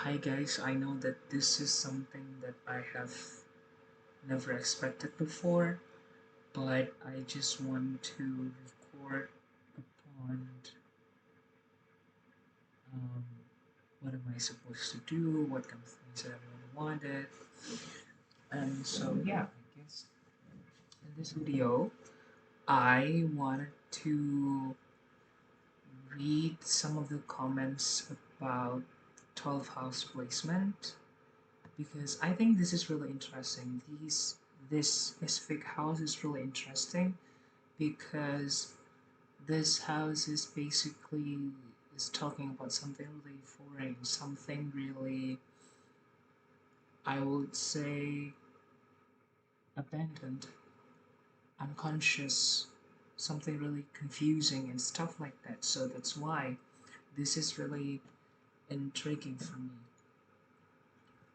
Hi guys, I know that this is something that I have never expected before, but I just want to record upon um, what am I supposed to do, what kind of things that everyone wanted, and so yeah, I guess in this video I wanted to read some of the comments about 12 house placement because I think this is really interesting. This specific house is really interesting because this house is basically is talking about something really foreign, something really I would say abandoned, unconscious, something really confusing and stuff like that. So that's why this is really intriguing for me.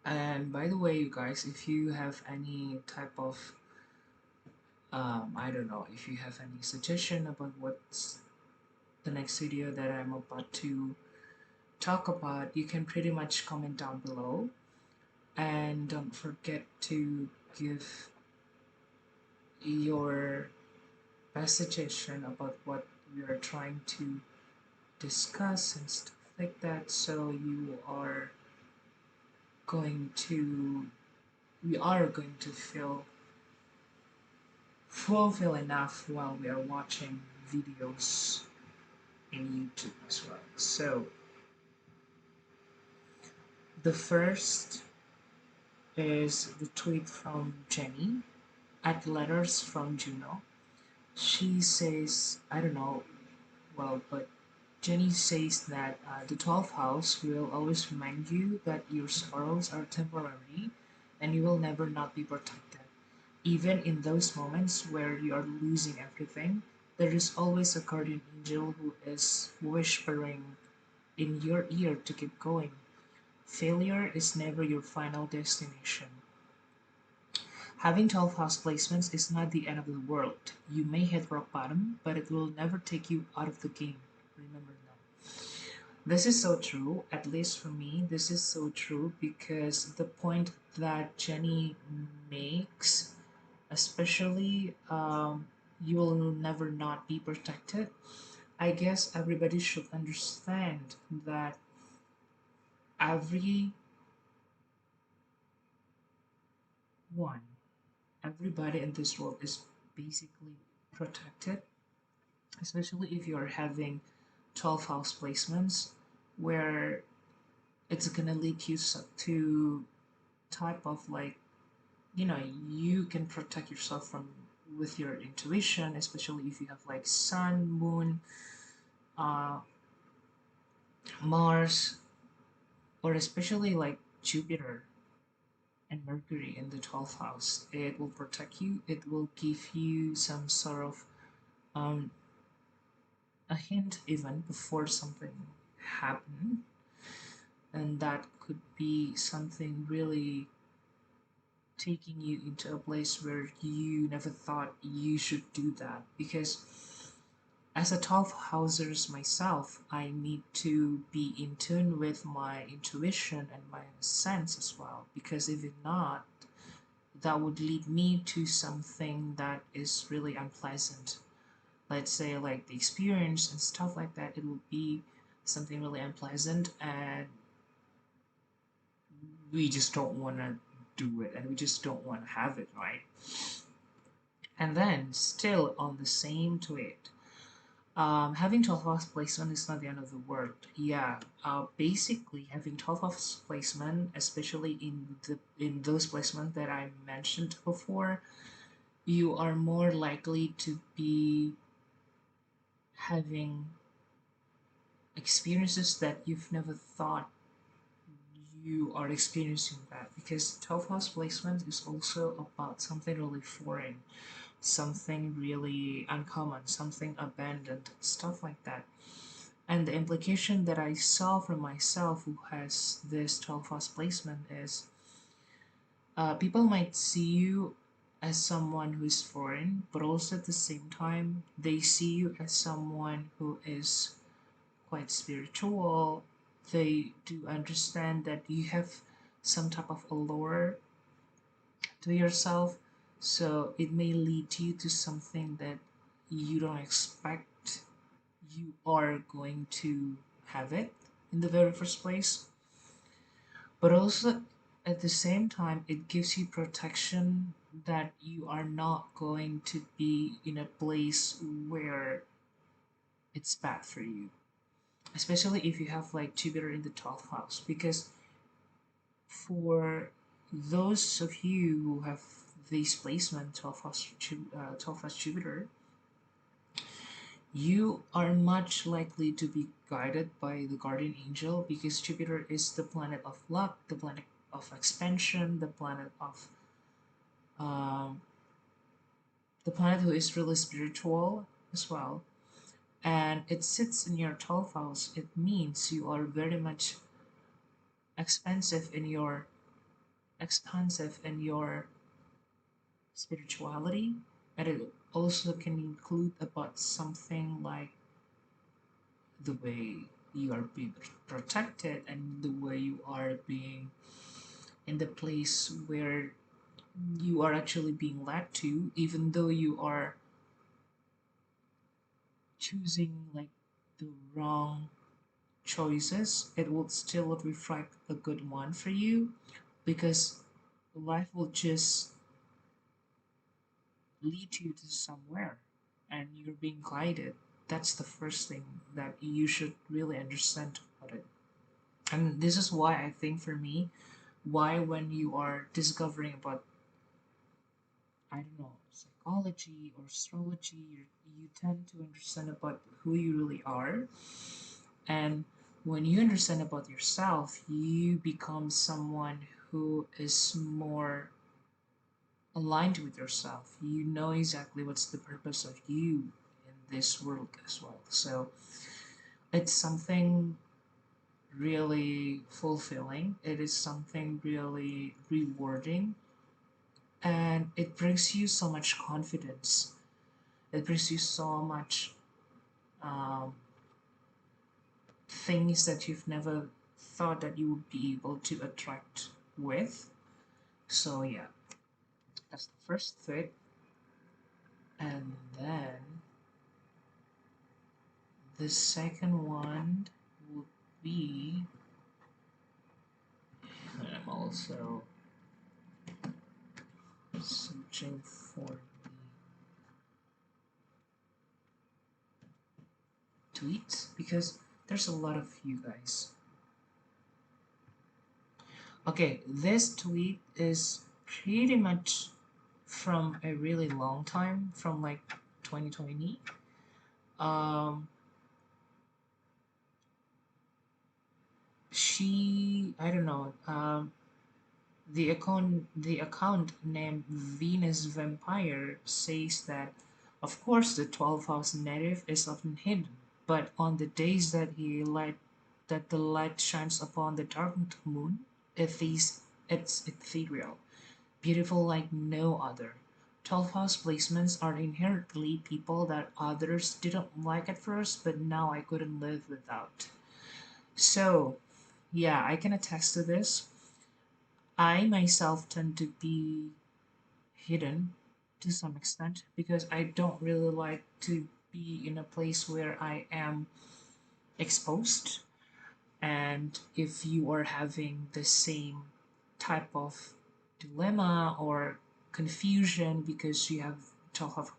And by the way, you guys, if you have any type of I don't know if you have any suggestion about what's the next video that I'm about to talk about, you can pretty much comment down below. And don't forget to give your best suggestion about what we are trying to discuss and stuff like that. So going to, we are going to feel fulfill enough while we are watching videos in YouTube as well. So the first is the tweet from Jenny at Letters from Juno. She says, I don't know, well, but Jenny says that the 12th house will always remind you that your sorrows are temporary and you will never not be protected. Even in those moments where you are losing everything, there is always a guardian angel who is whispering in your ear to keep going. Failure is never your final destination. Having 12 house placements is not the end of the world. You may hit rock bottom, but it will never take you out of the game. Remember that. This is so true, at least for me, this is so true because the point that Jenny makes, especially you will never not be protected, I guess everybody should understand that everyone, everybody in this world is basically protected, especially if you're having 12 house placements where it's gonna lead you to type of like, you know, you can protect yourself from with your intuition, especially if you have like sun, moon, uh, Mars, or especially like Jupiter and Mercury in the 12th house. It will protect you, it will give you some sort of um, a hint even before something happened, and that could be something really taking you into a place where you never thought you should do that. Because as a 12 housers myself, I need to be in tune with my intuition and my sense as well, because if not, that would lead me to something that is really unpleasant. Let's say like the experience and stuff like that, it will be something really unpleasant, and we just don't want to do it, and we just don't want to have it, right? And then still on the same tweet, having 12 house placement is not the end of the world. Yeah, basically having 12 house placement, especially in those placements that I mentioned before, you are more likely to be having experiences that you've never thought you are experiencing that, because 12 house placement is also about something really foreign, something really uncommon, something abandoned, stuff like that. And the implication that I saw from myself who has this 12 house placement is people might see you as someone who is foreign, but also at the same time, they see you as someone who is quite spiritual, they do understand that you have some type of allure to yourself, so it may lead you to something that you don't expect you are going to have it in the very first place. But also at the same time, it gives you protection that you are not going to be in a place where it's bad for you, especially if you have like Jupiter in the 12th house. Because for those of you who have this placement, 12th house, 12th house Jupiter, you are much likely to be guided by the guardian angel, because Jupiter is the planet of luck, the planet of expansion, um, the planet who is really spiritual as well. And it sits in your 12th house. It means you are very much expansive in your expansive in your spirituality, and it also can include about something like the way you are being protected and the way you are being in the place where you are actually being led to, even though you are choosing like the wrong choices, it will still reflect a good one for you, because life will just lead you to somewhere and you're being guided. That's the first thing that you should really understand about it. And this is why I think for me, why when you are discovering about, I don't know, psychology or astrology, you tend to understand about who you really are. And when you understand about yourself, you become someone who is more aligned with yourself. You know exactly what's the purpose of you in this world as well. So it's something really fulfilling. It is something really rewarding, and it brings you so much confidence. It brings you so much um, things that you've never thought that you would be able to attract with. So yeah, that's the first thing. And then the second one would be, I'm also searching for the tweets because there's a lot of you guys. Okay, this tweet is pretty much from a really long time, from like 2020. Um, I don't know, the account named Venus Vampire says that, of course, the 12th house native is often hidden, but on the days that the light shines upon the darkened moon, it's ethereal, beautiful like no other. 12th house placements are inherently people that others didn't like at first, but now I couldn't live without. So, yeah, I can attest to this. I myself tend to be hidden to some extent because I don't really like to be in a place where I am exposed. And if you are having the same type of dilemma or confusion because you have 12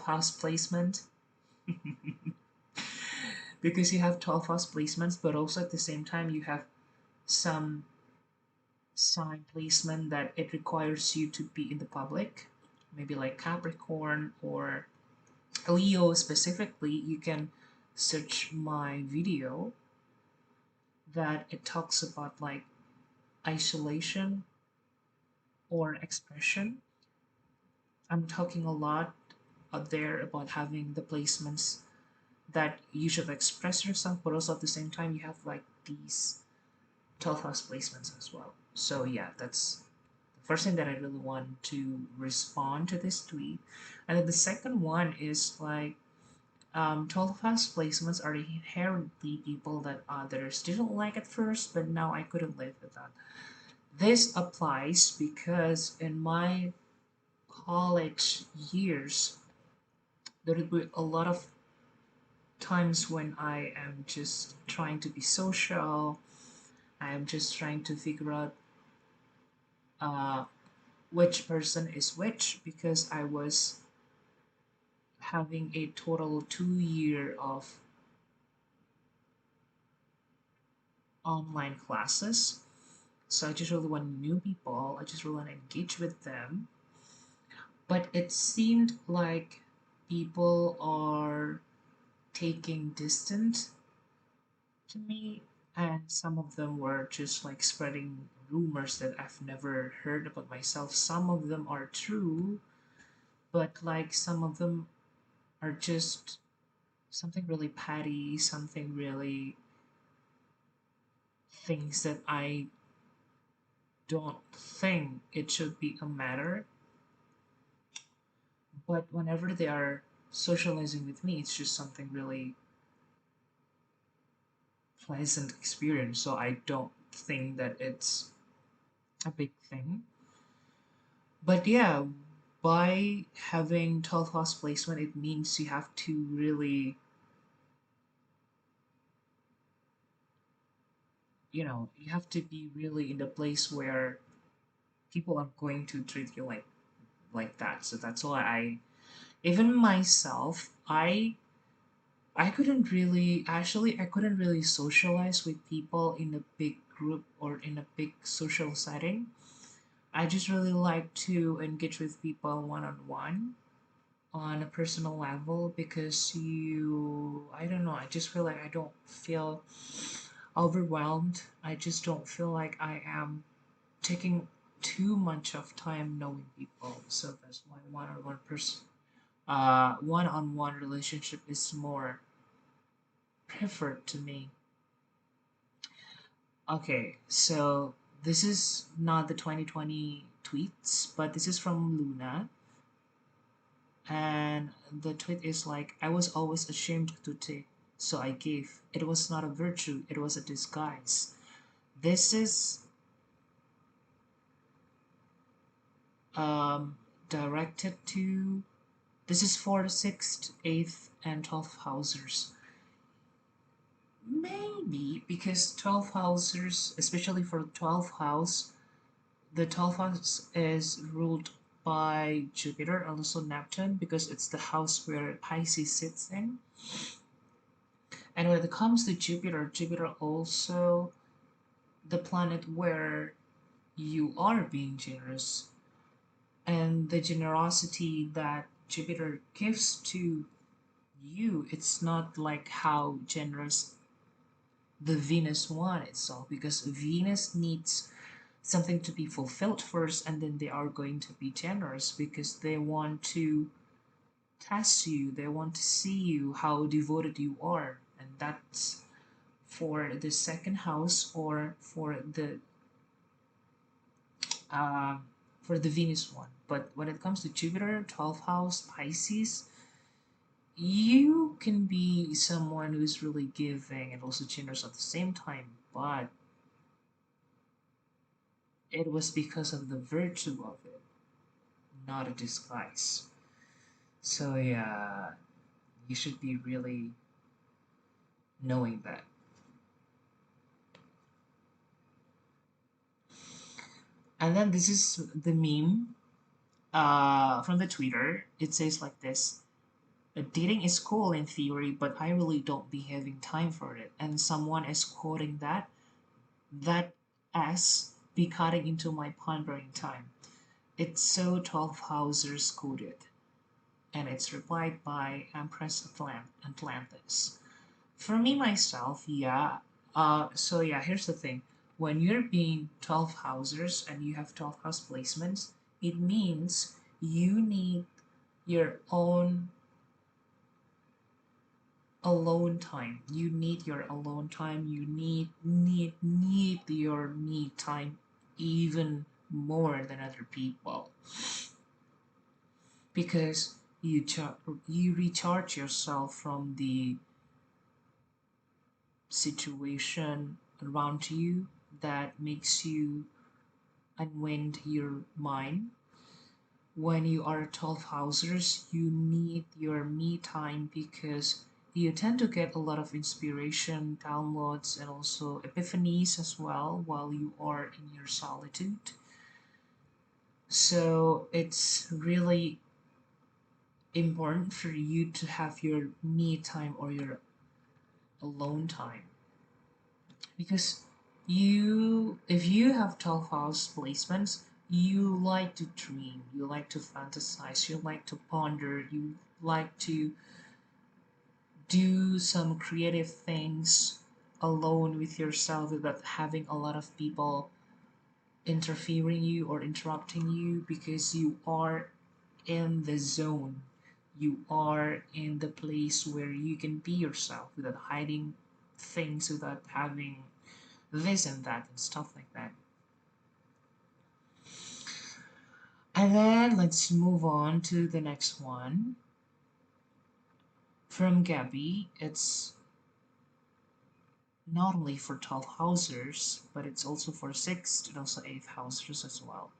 house placement, because you have 12 house placements, but also at the same time you have some sign placement that it requires you to be in the public, maybe like Capricorn or Leo specifically, you can search my video that it talks about like isolation or expression. I'm talking a lot out there about having the placements that you should express yourself, but also at the same time you have like these 12 house placements as well. So yeah, that's the first thing that I really want to respond to this tweet. And then the second one is like, 12 house placements are inherently people that others didn't like at first, but now I couldn't live with that. This applies because in my college years, there would be a lot of times when I am just trying to be social. I am just trying to figure out uh, which person is which because I was having a total 2 year of online classes. So I just really want new people. I just really want to engage with them. But it seemed like people are taking distance to me, and some of them were just like spreading rumors that I've never heard about myself. Some of them are true, but like some of them are just something really petty, something really things that I don't think it should be a matter. But whenever they are socializing with me, it's just something really pleasant experience. So I don't think that it's a big thing. But yeah, by having 12 house placement, it means you have to really, you have to be really in the place where people are going to treat you like that. So that's why even myself, I couldn't really actually I couldn't really socialize with people in a big group or in a big social setting. I just really like to engage with people one on one on a personal level because I don't know, I just feel like I don't feel overwhelmed. I just don't feel like I am taking too much of time knowing people. So that's why one-on-one relationship is more preferred to me. Okay, so this is not the 2020 tweets, but this is from Luna. And the tweet is like, I was always ashamed to take, so I gave. It was not a virtue, it was a disguise. This is um, directed to, this is for the 6th, 8th, and 12th housers. Maybe because 12 housers, especially for 12th house, the 12th house is ruled by Jupiter and also Neptune because it's the house where Pisces sits in. And when it comes to Jupiter, Jupiter also the planet where you are being generous, and the generosity that Jupiter gives to you, it's not like how generous the Venus one itself, because Venus needs something to be fulfilled first, and then they are going to be generous because they want to test you, they want to see you how devoted you are, and that's for the second house or uh, for the Venus one. But when it comes to Jupiter, 12th house, Pisces, you can be someone who's really giving and also generous at the same time, but it was because of the virtue of it, not a disguise. So yeah, you should be really knowing that. And then this is the meme from the Twitter. It says like this: dating is cool in theory, but I really don't be having time for it. And someone is quoting that as be cutting into my pondering time. It's so 12 Hausers coded, and it's replied by Empress Atlantis. For me myself, yeah. So yeah, here's the thing. When you're being 12 Hausers and you have 12 house placements, it means you need your own alone time. You need your alone time. You need your me time even more than other people because you recharge yourself from the situation around you that makes you unwind your mind. When you are 12 housers, you need your me time because you tend to get a lot of inspiration, downloads, and also epiphanies as well while you are in your solitude. So it's really important for you to have your me time or your alone time because if you have 12 house placements, you like to dream, you like to fantasize, you like to ponder, you like to do some creative things alone with yourself without having a lot of people interfering you or interrupting you because you are in the zone. You are in the place where you can be yourself without hiding things, without having this and that and stuff like that. And then let's move on to the next one from Gabby. It's not only for 12 housers, but it's also for 6th and also 8th housers as well.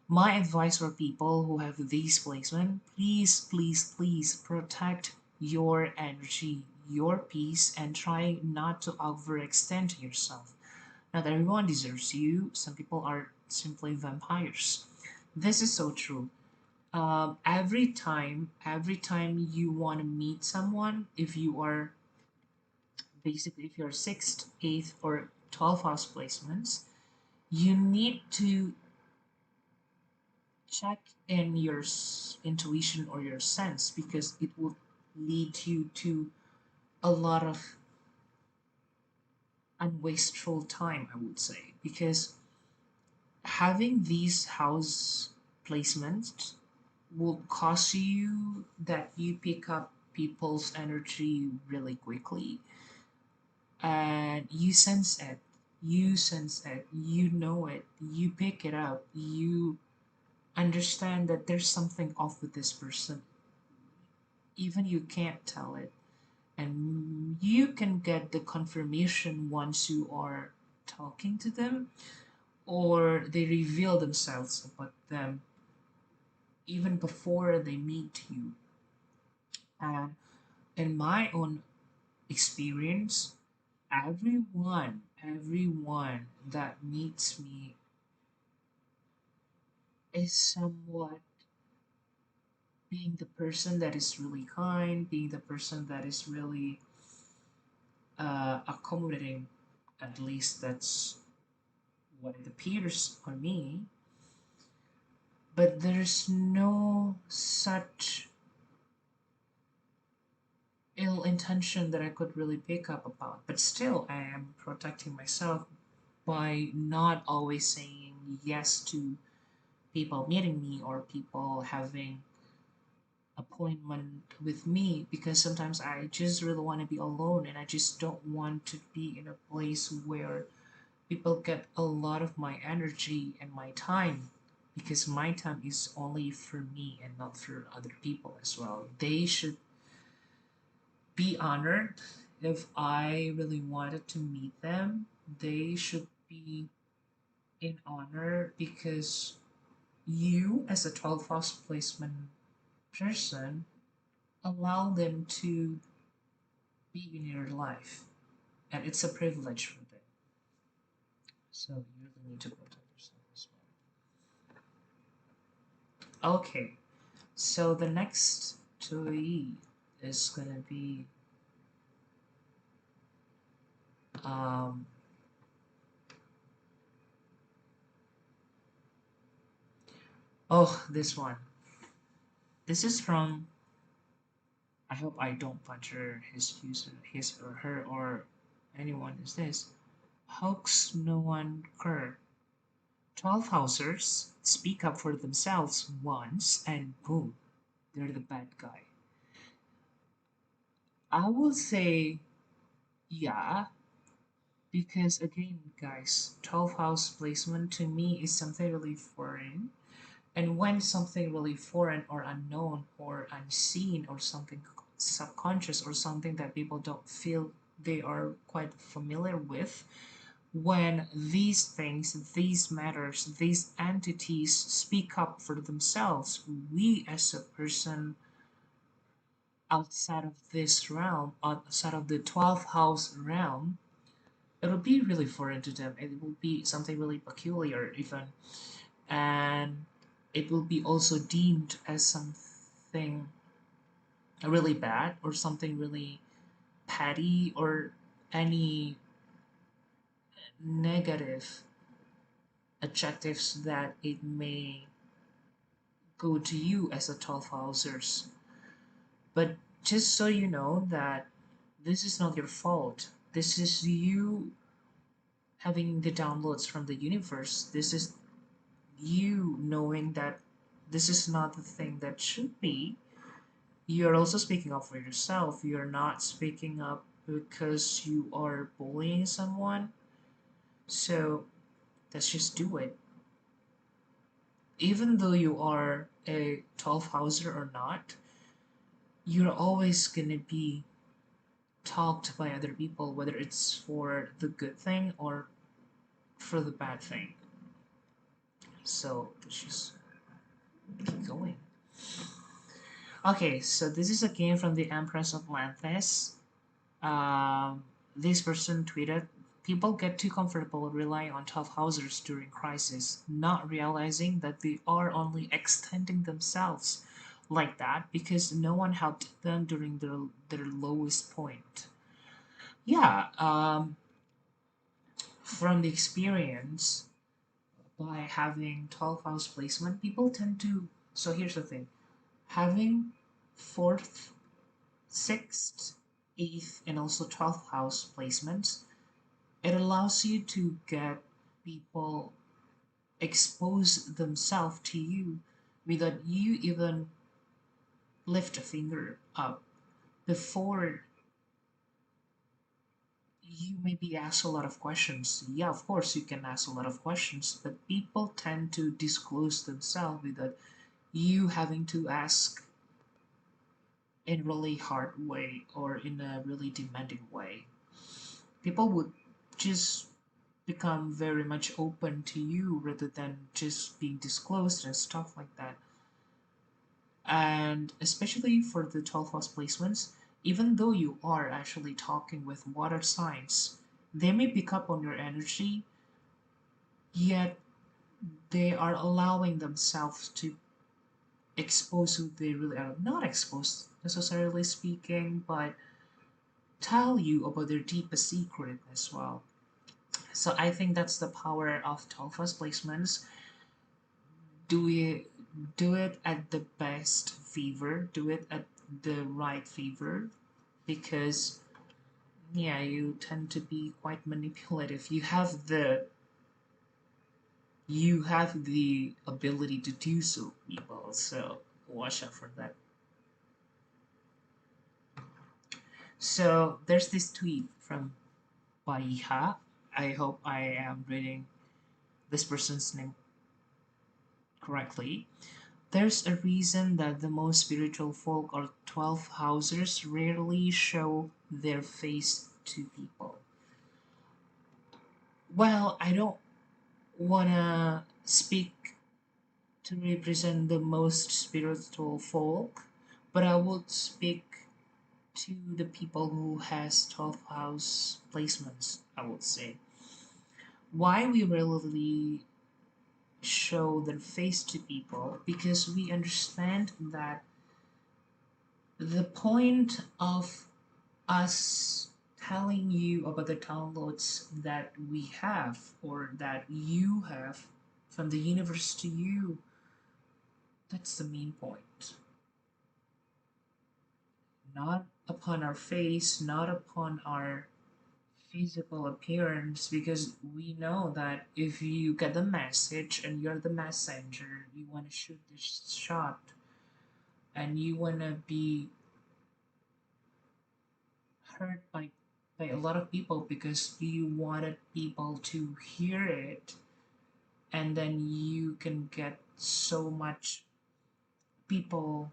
My advice for people who have these placements, please, please, please protect your energy, your peace, and try not to overextend yourself. Not everyone deserves you. Some people are simply vampires. This is so true. Every time you want to meet someone, if you are basically if you're sixth, eighth, or 12th house placements, you need to check in your intuition or your sense because it will lead you to a lot of unwasteful time, I would say, because having these house placements will cause you that you pick up people's energy really quickly and you sense it, you know it, you pick it up, you understand that there's something off with this person, even you can't tell it, and you can get the confirmation once you are talking to them or they reveal themselves about them even before they meet you. And in my own experience, everyone that meets me is somewhat being the person that is really kind, being the person that is really accommodating. At least that's what it appears on me. But there's no such ill intention that I could really pick up about. But still, I am protecting myself by not always saying yes to people meeting me or people having appointment with me because sometimes I just really want to be alone and I just don't want to be in a place where people get a lot of my energy and my time because my time is only for me and not for other people as well. They should be honored if I really wanted to meet them. They should be in honor because you, as a 12 house placement person, allow them to be in your life. And it's a privilege for them. So you really need to protect yourself as well. Okay, so the next toy is gonna be um this one. This is from, I hope I don't butcher his or her or anyone is this. Hoax no one Kerr. 12 housers speak up for themselves once and boom, they're the bad guy. I will say yeah, because again, guys, 12 house placement to me is something really foreign. And when something really foreign or unknown or unseen or something subconscious or something that people don't feel they are quite familiar with, when these things, these matters, these entities speak up for themselves, we as a person outside of this realm, outside of the 12th house realm, it'll be really foreign to them. It will be something really peculiar, even, and it will be also deemed as something really bad or something really petty or any negative adjectives that it may go to you as a 12 housers. But just so you know that this is not your fault. This is you having the downloads from the universe. This is you knowing that this is not the thing that should be. You're also speaking up for yourself. You're not speaking up because you are bullying someone. So let's just do it. Even though you are a 12 houser or not, you're always gonna be talked by other people, whether it's for the good thing or for the bad thing. So let's just keep going. Okay, so this is a game from the Empress of Atlantis. This person tweeted, people get too comfortable relying on tough housers during crisis, not realizing that they are only extending themselves like that because no one helped them during their lowest point. Yeah, from the experience, by having 12 house placement, people tend to. So here's the thing, having fourth, sixth, eighth, and also 12th house placements, it allows you to get people expose themselves to you without you even lift a finger up. Before you maybe ask a lot of questions. Yeah, of course you can ask a lot of questions, but people tend to disclose themselves without you having to ask in a really hard way or in a really demanding way. People would just become very much open to you rather than just being disclosed and stuff like that. And especially for the 12 house placements, even though you are actually talking with water signs, they may pick up on your energy, yet they are allowing themselves to expose who they really are. Not exposed necessarily speaking, but tell you about their deepest secret as well. So I think that's the power of 12 house placements. Do it at the best fever, do it at the right fever, because yeah, you tend to be quite manipulative. You have the ability to do so, people, so watch out for that. So there's this tweet from Baiha. I hope I am reading this person's name correctly. There's a reason that the most spiritual folk or 12 housers rarely show their face to people. Well, I don't wanna speak to represent the most spiritual folk, but I would speak to the people who has 12 house placements, I would say. Why we rarely show their face to people, because we understand that the point of us telling you about the downloads that we have or that you have from the universe to you, that's the main point. Not upon our face, not upon our physical appearance, because we know that if you get the message and you're the messenger, you want to shoot this shot and you want to be heard by a lot of people because you wanted people to hear it, and then you can get so much people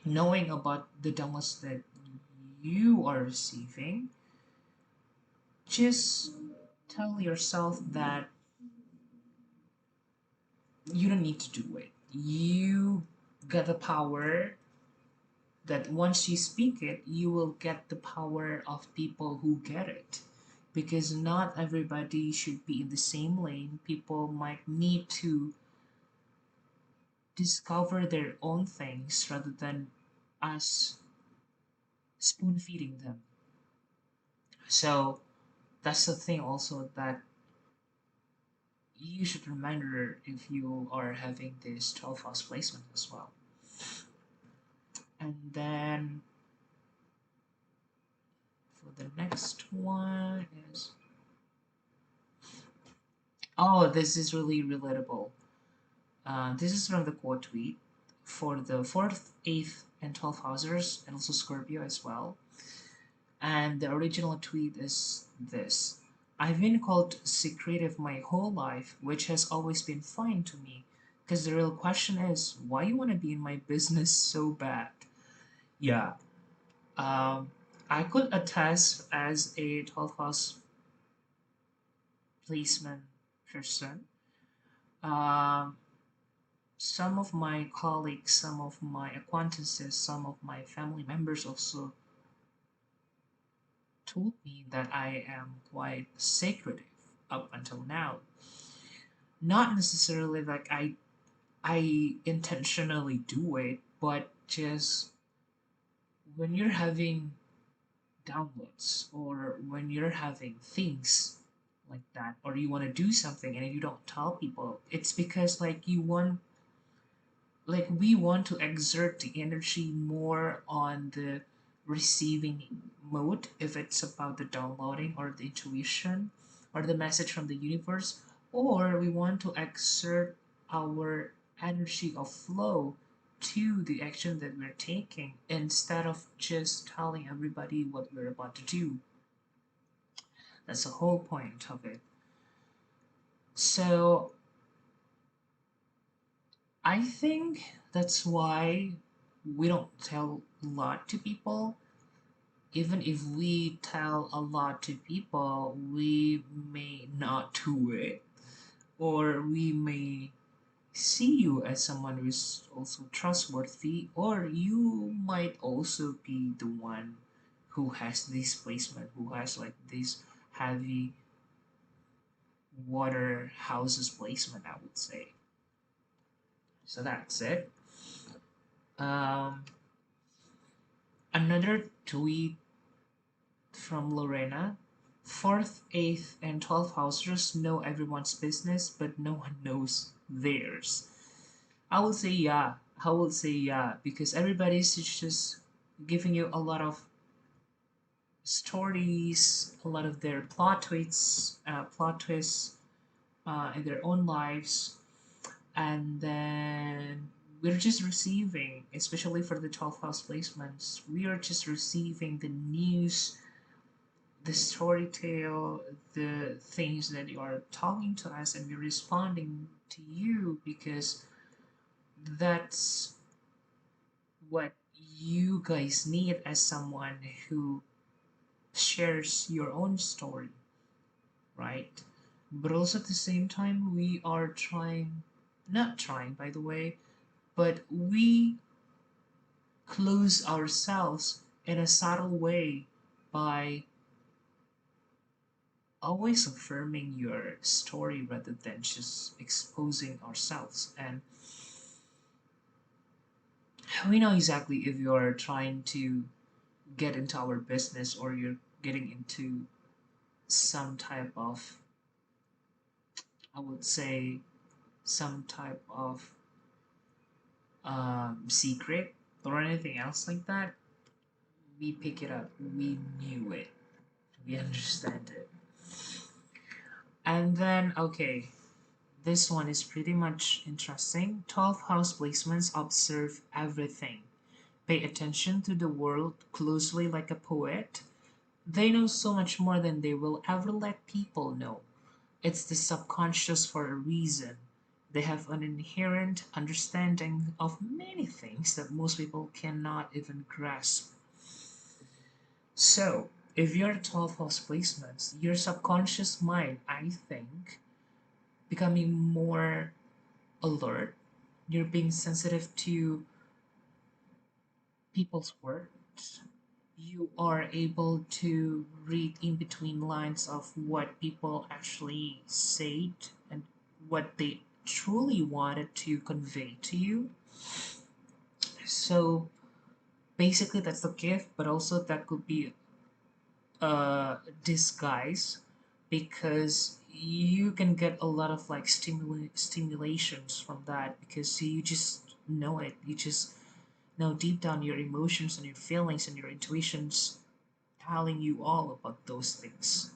knowing about the downloads that you are receiving, just tell yourself that you don't need to do it. You got the power that once you speak it, you will get the power of people who get it. Because not everybody should be in the same lane. People might need to discover their own things rather than us spoon feeding them. So that's the thing also that you should remember if you are having this 12 house placement as well. And then for the next one is, oh, this is really relatable. This is from the quote tweet for the fourth, eighth, and 12th houses, and also Scorpio as well. And the original tweet is this: I've been called secretive my whole life, which has always been fine to me. Because the real question is, why you want to be in my business so bad? Yeah, um, I could attest as a 12th house placement person. Um, some of my colleagues, some of my acquaintances, some of my family members also told me that I am quite secretive up until now. Not necessarily like I intentionally do it, but just when you're having downloads or when you're having things like that or you want to do something and you don't tell people, it's because like you want, like we want to exert the energy more on the receiving mode if it's about the downloading or the intuition or the message from the universe, or we want to exert our energy of flow to the action that we're taking instead of just telling everybody what we're about to do. That's the whole point of it. So I think that's why we don't tell a lot to people. Even if we tell a lot to people, we may not do it, or we may see you as someone who is also trustworthy, or you might also be the one who has this placement, who has like this heavy water houses placement, I would say. So that's it. Um, Another tweet from Lorena: Fourth, eighth, and 12th houses know everyone's business, but no one knows theirs. I would say yeah. I would say yeah, because everybody's just giving you a lot of stories, a lot of their plot twists in their own lives, and then we're just receiving, especially for the 12th house placements, we are just receiving the news, the story tale, the things that you are talking to us, and we're responding to you because that's what you guys need as someone who shares your own story, right? But also at the same time, we are trying, not trying by the way, but we close ourselves in a subtle way by always affirming your story rather than just exposing ourselves. And we know exactly if you're trying to get into our business or you're getting into some type of, I would say, some type of secret or anything else like that. We pick it up, we knew it, we understand it. And then, okay, this one is pretty much interesting. 12 house placements observe everything. Pay attention to the world closely like a poet. They know so much more than they will ever let people know. It's the subconscious for a reason. They have an inherent understanding of many things that most people cannot even grasp. So, if you're 12 house placements, your subconscious mind, I think, becoming more alert, you're being sensitive to people's words. You are able to read in between lines of what people actually said and what they truly wanted to convey to you. So basically, that's the gift, but also that could be a disguise because you can get a lot of like stimulations from that because you just know it. You just know deep down your emotions and your feelings and your intuitions telling you all about those things.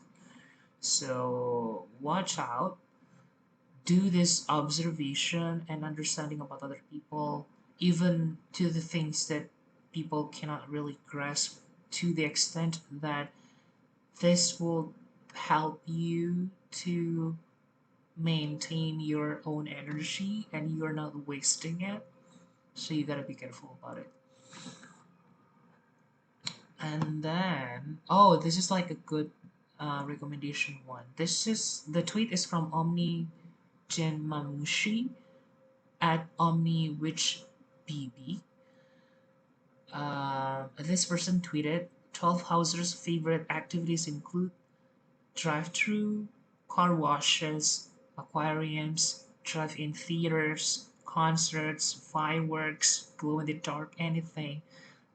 So watch out, do this observation and understanding about other people, even to the things that people cannot really grasp, to the extent that this will help you to maintain your own energy and you're not wasting it. So you gotta be careful about it. And then, oh, this is like a good recommendation one. This is the tweet is from Omni Mamushi at Omni Witch BB. This person tweeted 12 Hauser's favorite activities include drive through, car washes, aquariums, drive in theaters, concerts, fireworks, glow in the dark anything,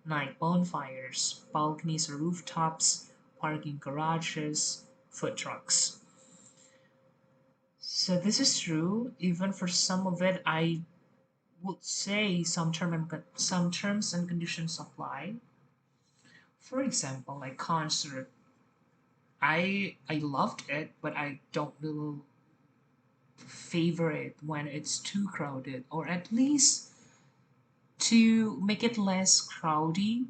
night bonfires, balconies or rooftops, parking garages, food trucks. So this is true. Even for some of it, I would say some terms and conditions apply. For example, like concert, I loved it, but I don't really favor it when it's too crowded, or at least to make it less crowdy.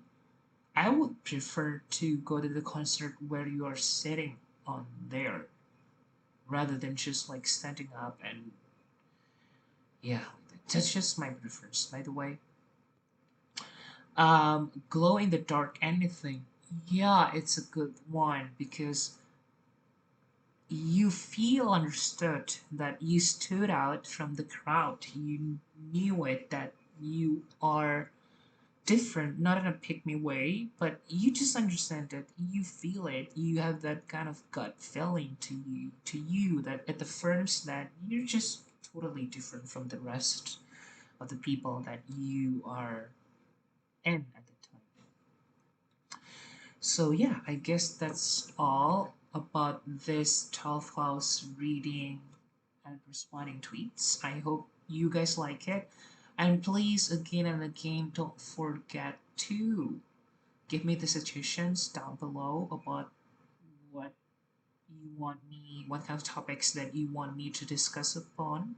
I would prefer to go to the concert where you are sitting on there rather than just like standing up and yeah, that's just my preference by the way. Glow in the dark anything. Yeah, it's a good one because you feel understood that you stood out from the crowd. You knew it that you are different, not in a pick me way, but you just understand it. You feel it. You have that kind of gut feeling to you that at the first that you're just totally different from the rest of the people that you are in at the time. So yeah, I guess that's all about this 12 house reading and responding tweets. I hope you guys like it. And please, again and again, don't forget to give me the suggestions down below about what what kind of topics that you want me to discuss upon,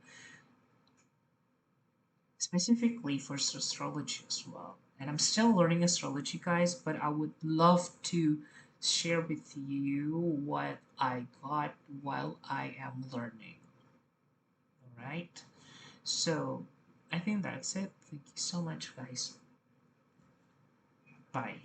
specifically for astrology as well. And I'm still learning astrology, guys, but I would love to share with you what I got while I am learning. All right. So I think that's it. Thank you so much, guys. Bye.